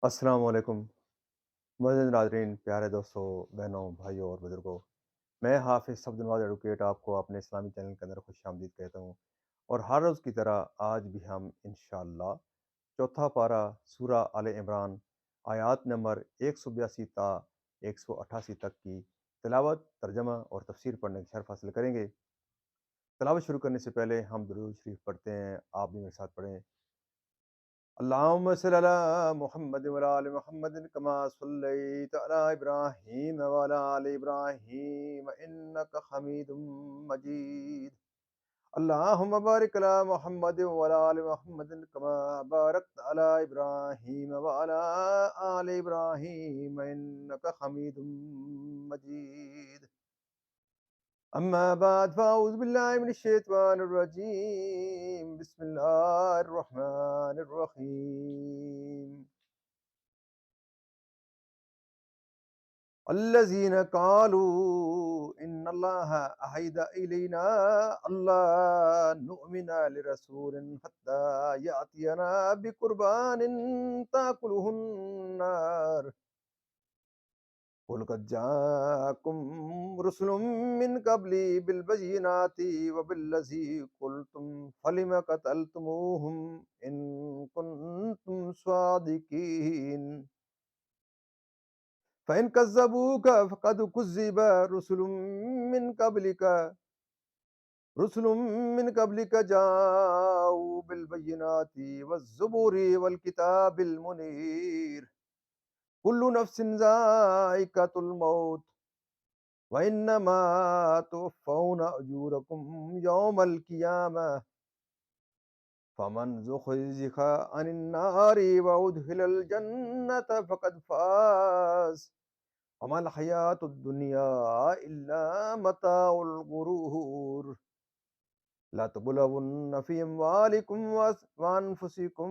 السلام علیکم معزز ناظرین، پیارے دوستوں، بہنوں، بھائیوں اور بزرگوں۔ میں حافظ عبد الواحد ایڈوکیٹ آپ کو اپنے اسلامی چینل کے اندر خوش آمدید کہتا ہوں، اور ہر روز کی طرح آج بھی ہم انشاءاللہ چوتھا پارہ سورہ آل عمران آیات نمبر 182 تا 188 تک کی تلاوت، ترجمہ اور تفسیر پڑھنے کی شرف حاصل کریں گے۔ تلاوت شروع کرنے سے پہلے ہم درود شریف پڑھتے ہیں، آپ بھی میرے ساتھ پڑھیں۔ اللهم صل على محمد وعلى آل محمد كما صليت على إبراهيم وعلى آل إبراهيم إنك حميد مجيد. اللهم بارك على محمد وعلى آل محمد كما باركت على إبراهيم وعلى آل إبراهيم إنك حميد مجيد. أما بعد فأعوذ بالله من الشيطان الرجيم. بسم الله الرحمن الرحيم. الذين قالوا إن الله عهد إلينا ألا نؤمن لرسول حتى يأتينا بقربان تأكله النار. قل قد جاءكم رسل من قبلي بالبينات وبالذي قلتم فلم قتلتموهم إن كنتم صادقين. فإن كذبوك فقد كذب رسل من قبلك جاءوا بالبينات والزبور والكتاب المنير. كل نفس ذائقة الموت وإنما توفون أجوركم يوم القيامة. فمن زحزح عن النار وأدخل الجنة فقد فاز وما الحياة الدنيا إلا متاع الغرور. لا تبلون في أموالكم وأنفسكم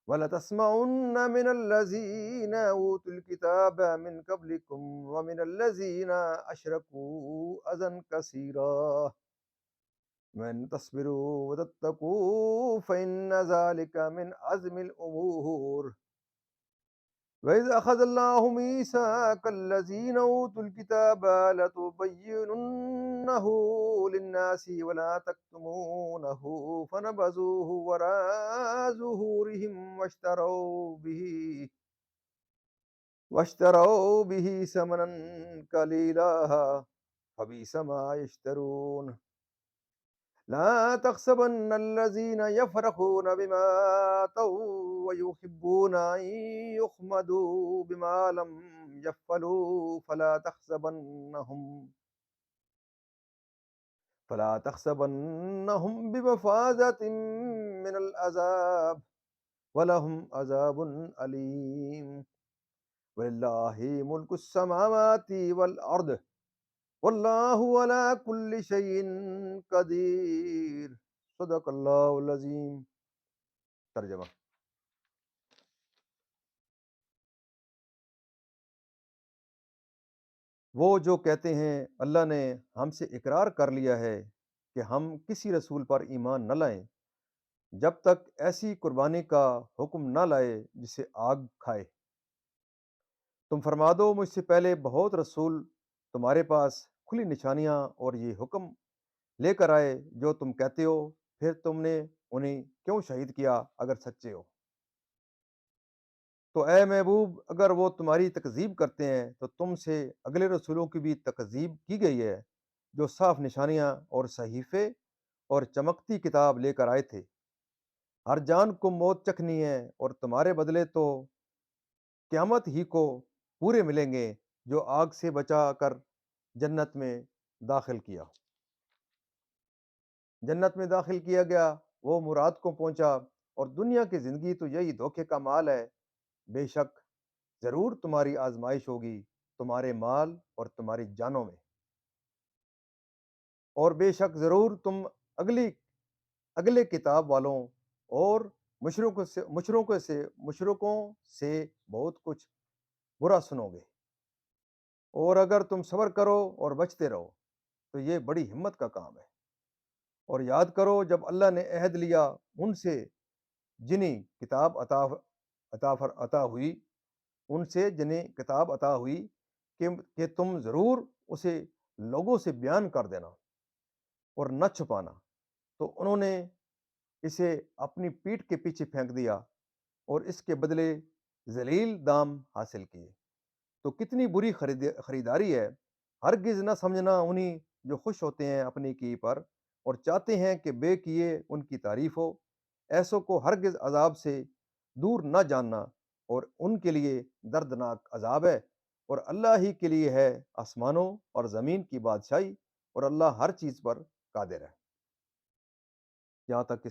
ولتسمعن من الذين أوتوا الكتاب من قبلكم ومن الذين أشركوا أذى كثيرا وإن تصبروا وتتقوا فإن ذلك من عزم الأمور. وإذ أخذ الله ميثاق الذين أوتوا الكتاب لتبيننه للناس ولا تكتمونه فنبذوه وراء ظهورهم واشتروا به ثمنا قليلا فبئس ما يشترون. لا تحسبن الذين يفرحون بما أتوا ويحبون أن يحمدوا بما لم يفعلوا فلا تحسبنهم بمفازة من العذاب ولهم عذاب أليم. ولله ملك السماوات والأرض والله على كل شيء قدیر. صدق اللہ العظیم. ترجمہ: وہ جو کہتے ہیں اللہ نے ہم سے اقرار کر لیا ہے کہ ہم کسی رسول پر ایمان نہ لائیں جب تک ایسی قربانی کا حکم نہ لائے جسے آگ کھائے. تم فرما دو مجھ سے پہلے بہت رسول تمہارے پاس کھلی نشانیاں اور یہ حکم لے کر آئے جو تم کہتے ہو، پھر تم نے انہیں کیوں شہید کیا اگر سچے ہو؟ تو اے محبوب، اگر وہ تمہاری تکذیب کرتے ہیں تو تم سے اگلے رسولوں کی بھی تکذیب کی گئی ہے جو صاف نشانیاں اور صحیفے اور چمکتی کتاب لے کر آئے تھے. ہر جان کو موت چکھنی ہے اور تمہارے بدلے تو قیامت ہی کو پورے ملیں گے جو آگ سے بچا کر جنت میں داخل کیا. جنت میں داخل کیا گیا، وہ مراد کو پہنچا، اور دنیا کی زندگی تو یہی دھوکے کا مال ہے. بے شک ضرور تمہاری آزمائش ہوگی تمہارے مال اور تمہاری جانوں میں، اور بے شک ضرور تم اگلے کتاب والوں اور مشرکوں سے بہت کچھ برا سنو گے. اور اگر تم صبر کرو اور بچتے رہو تو یہ بڑی ہمت کا کام ہے. اور یاد کرو جب اللہ نے عہد لیا ان سے جنہیں کتاب عطا عطا ہوئی، ان سے جنہیں کتاب عطا ہوئی کہ تم ضرور اسے لوگوں سے بیان کر دینا اور نہ چھپانا، تو انہوں نے اسے اپنی پیٹھ کے پیچھے پھینک دیا اور اس کے بدلے ذلیل دام حاصل کیے۔ تو کتنی بری خریداری ہے۔ ہرگز نہ سمجھنا انہیں جو خوش ہوتے ہیں اپنی کی پر اور چاہتے ہیں کہ بے کیے ان کی تعریف ہو، ایسوں کو ہرگز عذاب سے دور نہ جاننا، اور ان کے لیے دردناک عذاب ہے۔ اور اللہ ہی کے لیے ہے آسمانوں اور زمین کی بادشاہی، اور اللہ ہر چیز پر قادر ہے۔ یہاں تک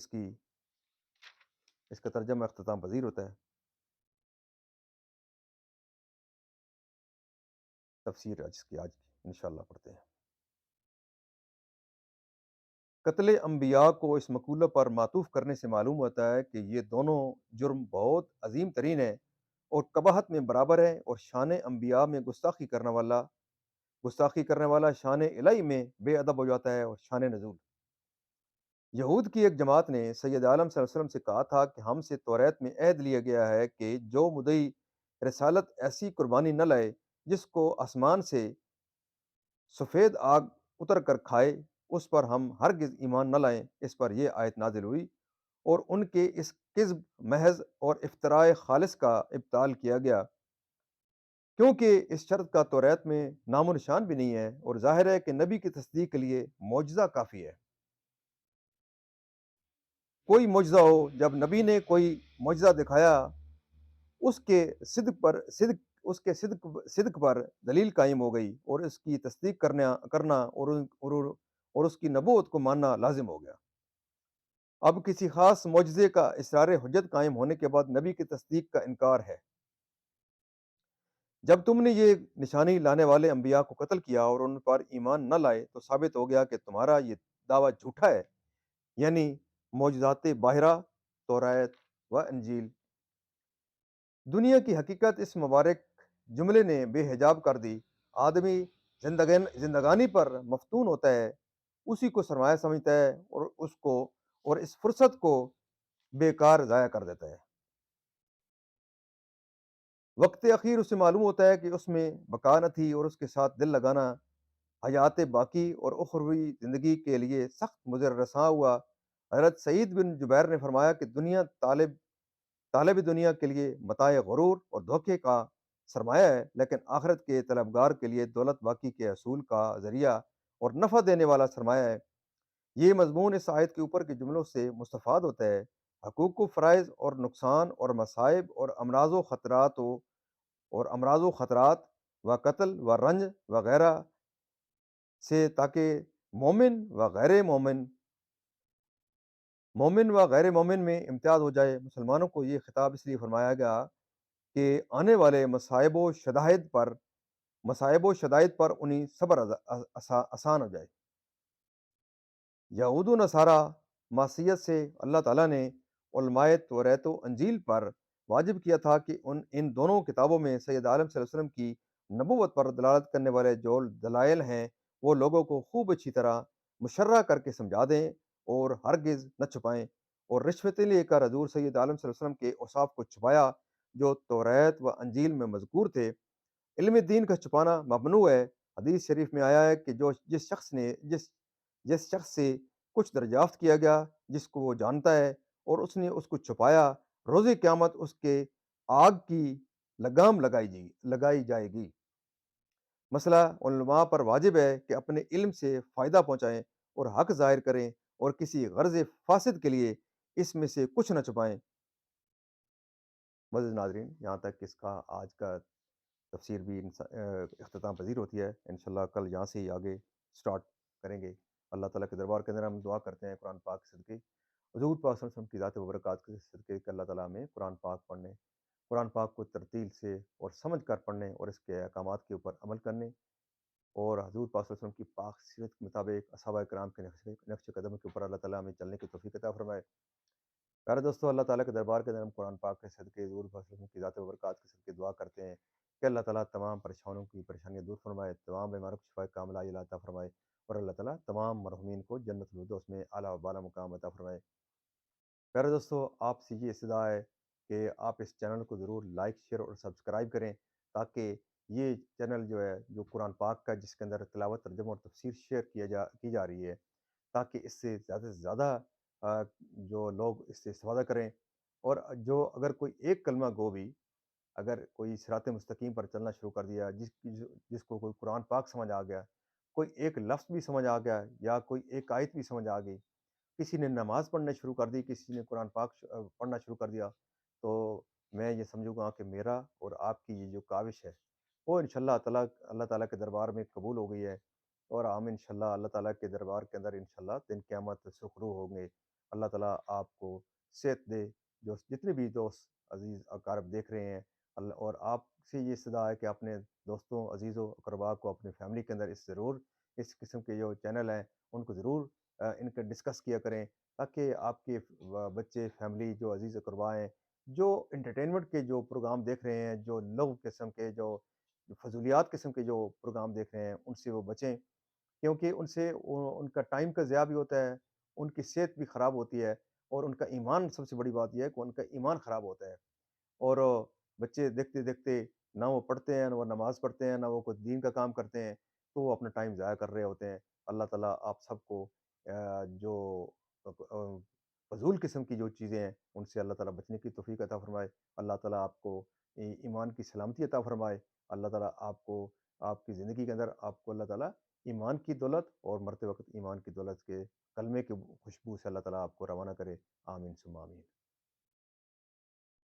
اس کا ترجمہ اختتام پذیر ہوتا ہے۔ تفسیر آج کی انشاءاللہ پڑھتے ہیں۔ قتل انبیاء کو اس مقولہ پر معطوف کرنے سے معلوم ہوتا ہے کہ یہ دونوں جرم بہت عظیم ترین ہیں اور قباحت میں برابر ہیں، اور شان انبیاء میں گستاخی کرنے والا شان الہی میں بے ادب ہو جاتا ہے۔ اور شان نزول، یہود کی ایک جماعت نے سید عالم صلی اللہ علیہ وسلم سے کہا تھا کہ ہم سے توریت میں عہد لیا گیا ہے کہ جو مدعی رسالت ایسی قربانی نہ لائے جس کو آسمان سے سفید آگ اتر کر کھائے، اس پر ہم ہرگز ایمان نہ لائیں۔ اس پر یہ آیت نازل ہوئی اور ان کے اس کذب محض اور افتراء خالص کا ابطال کیا گیا، کیونکہ اس شرط کا توریت میں نام و نشان بھی نہیں ہے، اور ظاہر ہے کہ نبی کی تصدیق کے لیے معجزہ کافی ہے۔ کوئی معجزہ ہو، جب نبی نے کوئی معجزہ دکھایا، اس کے صدق پر دلیل قائم ہو گئی، اور اس کی تصدیق کرنا اور اس کی نبوت کو ماننا لازم ہو گیا۔ اب کسی خاص معجزے کا اصرار حجت قائم ہونے کے بعد نبی کی تصدیق کا انکار ہے۔ جب تم نے یہ نشانی لانے والے انبیاء کو قتل کیا اور ان پر ایمان نہ لائے، تو ثابت ہو گیا کہ تمہارا یہ دعویٰ جھوٹا ہے، یعنی معجزات باہرہ، توریت و انجیل۔ دنیا کی حقیقت اس مبارک جملے نے بے حجاب کر دی۔ آدمی زندگانی پر مفتون ہوتا ہے، اسی کو سرمایہ سمجھتا ہے، اور اس فرصت کو بیکار ضائع کر دیتا ہے۔ وقت اخیر اسے معلوم ہوتا ہے کہ اس میں بقا نہ تھی، اور اس کے ساتھ دل لگانا حیات باقی اور اخروی زندگی کے لیے سخت مضر رساں ہوا۔ حضرت سعید بن جبیر نے فرمایا کہ طالب دنیا کے لیے متاع غرور اور دھوکے کا سرمایہ ہے، لیکن آخرت کے طلبگار کے لیے دولت باقی کے حصول کا ذریعہ اور نفع دینے والا سرمایہ ہے۔ یہ مضمون اس آیت کے اوپر کے جملوں سے مستفاد ہوتا ہے۔ حقوق و فرائض اور نقصان اور مصائب اور امراض و خطرات و قتل و رنج وغیرہ سے، تاکہ مومن و غیر مومن میں امتیاز ہو جائے۔ مسلمانوں کو یہ خطاب اس لیے فرمایا گیا کہ آنے والے مصائب و شدائد پر انہیں صبر آسان ہو جائے۔ یہود و نصارہ معصیت سے اللہ تعالیٰ نے علماء توریت و انجیل پر واجب کیا تھا کہ ان دونوں کتابوں میں سید عالم صلی اللہ علیہ وسلم کی نبوت پر دلالت کرنے والے جو دلائل ہیں، وہ لوگوں کو خوب اچھی طرح مشرح کر کے سمجھا دیں اور ہرگز نہ چھپائیں۔ اور رشوتیں لے کر حضور سید عالم صلی اللہ علیہ وسلم کے اوصاف کو چھپایا جو توریت و انجیل میں مذکور تھے۔ علم دین کا چھپانا ممنوع ہے۔ حدیث شریف میں آیا ہے کہ جس شخص سے کچھ دریافت کیا گیا جس کو وہ جانتا ہے اور اس نے اس کو چھپایا، روز قیامت اس کے آگ کی لگام لگائی جائے گی۔ مسئلہ علماء پر واجب ہے کہ اپنے علم سے فائدہ پہنچائیں اور حق ظاہر کریں، اور کسی غرض فاسد کے لیے اس میں سے کچھ نہ چھپائیں۔ معزز ناظرین، یہاں تک اس کا آج کا تفسیر بھی اختتام پذیر ہوتی ہے۔ انشاءاللہ کل یہاں سے ہی آگے سٹارٹ کریں گے۔ اللہ تعالیٰ کے دربار کے اندر ہم دعا کرتے ہیں قرآن پاک کے صدقے حضور پاک صلی اللہ علیہ وسلم کی ذات و برکات کے صدقے کہ اللہ تعالیٰ ہمیں قرآن پاک کو ترتیل سے اور سمجھ کر پڑھنے اور اس کے احکامات کے اوپر عمل کرنے، اور حضور پاک صلی اللہ علیہ وسلم کی پاک سیرت کے مطابق اصحابہ کرام کے نقش قدم کے اوپر اللہ تعالیٰ ہمیں چلنے کی توفیق عطا فرمائے۔ پیارے دوستو، اللہ تعالیٰ کے دربار کے اندر ہم قرآن پاک کے صدقے حضور پاک صلی اللہ علیہ وسلم کی ذات و برکات کے صدقے دعا کرتے ہیں کہ اللہ تعالیٰ تمام پریشانیاں دور فرمائے، تمام بیماروں کو شفا کاملہ عطا فرمائے، اور اللہ تعالیٰ تمام مرحومین کو جنت الفردوس میں اعلیٰ و بالا مقام عطا فرمائے۔ پیارے دوستو، آپ سے یہ استدعا ہے کہ آپ اس چینل کو ضرور لائک، شیئر اور سبسکرائب کریں، تاکہ یہ چینل جو ہے، جو قرآن پاک کا جس کے اندر تلاوت، ترجمہ اور تفسیر شیئر کی جا رہی ہے، تاکہ اس سے زیادہ سے زیادہ جو لوگ اس سے استفادہ کریں، اور جو اگر کوئی ایک کلمہ گو بھی اگر کوئی صراط مستقیم پر چلنا شروع کر دیا، جس کو کوئی قرآن پاک سمجھ آ گیا، کوئی ایک لفظ بھی سمجھ آ گیا یا کوئی ایک آیت بھی سمجھ آ گئی، کسی نے نماز پڑھنا شروع کر دی، کسی نے قرآن پاک پڑھنا شروع کر دیا، تو میں یہ سمجھوں گا کہ میرا اور آپ کی یہ جو کاوش ہے، وہ انشاءاللہ تعالیٰ اللہ تعالیٰ کے دربار میں قبول ہو گئی ہے، اور ہم انشاءاللہ اللہ تعالیٰ کے دربار کے اندر انشاءاللہ دن قیامت سرخرو ہوں گے۔ اللہ تعالیٰ آپ کو صحت دے، جو جتنے بھی دوست عزیز اقارب دیکھ رہے ہیں، اور آپ سے یہ صدا ہے کہ اپنے دوستوں، عزیزوں، اقربا کو اپنی فیملی کے اندر ضرور اس قسم کے جو چینل ہیں ان کو ضرور ان کا ڈسکس کیا کریں، تاکہ آپ کے بچے، فیملی، جو عزیز اقربا ہیں، جو انٹرٹینمنٹ کے جو پروگرام دیکھ رہے ہیں، جو لو قسم کے جو فضولیات قسم کے جو پروگرام دیکھ رہے ہیں، ان سے وہ بچیں، کیونکہ ان سے ان کا ٹائم کا ضیاع بھی ہوتا ہے، ان کی صحت بھی خراب ہوتی ہے، اور ان کا ایمان، سب سے بڑی بات یہ ہے کہ ان کا ایمان خراب ہوتا ہے، اور بچے دیکھتے دیکھتے نہ وہ پڑھتے ہیں، نہ وہ نماز پڑھتے ہیں، نہ وہ کوئی دین کا کام کرتے ہیں، تو وہ اپنا ٹائم ضائع کر رہے ہوتے ہیں۔ اللہ تعالیٰ آپ سب کو جو فضول قسم کی جو چیزیں ہیں ان سے اللہ تعالیٰ بچنے کی توفیق عطا فرمائے۔ اللہ تعالیٰ آپ کو ایمان کی سلامتی عطا فرمائے۔ اللہ تعالیٰ آپ کو آپ کی زندگی کے اندر آپ کو اللہ تعالیٰ ایمان کی دولت اور مرتے وقت ایمان کی دولت کے کلمے کے خوشبو سے اللہ تعالیٰ آپ کو روانہ کرے۔ آمین ثم آمین۔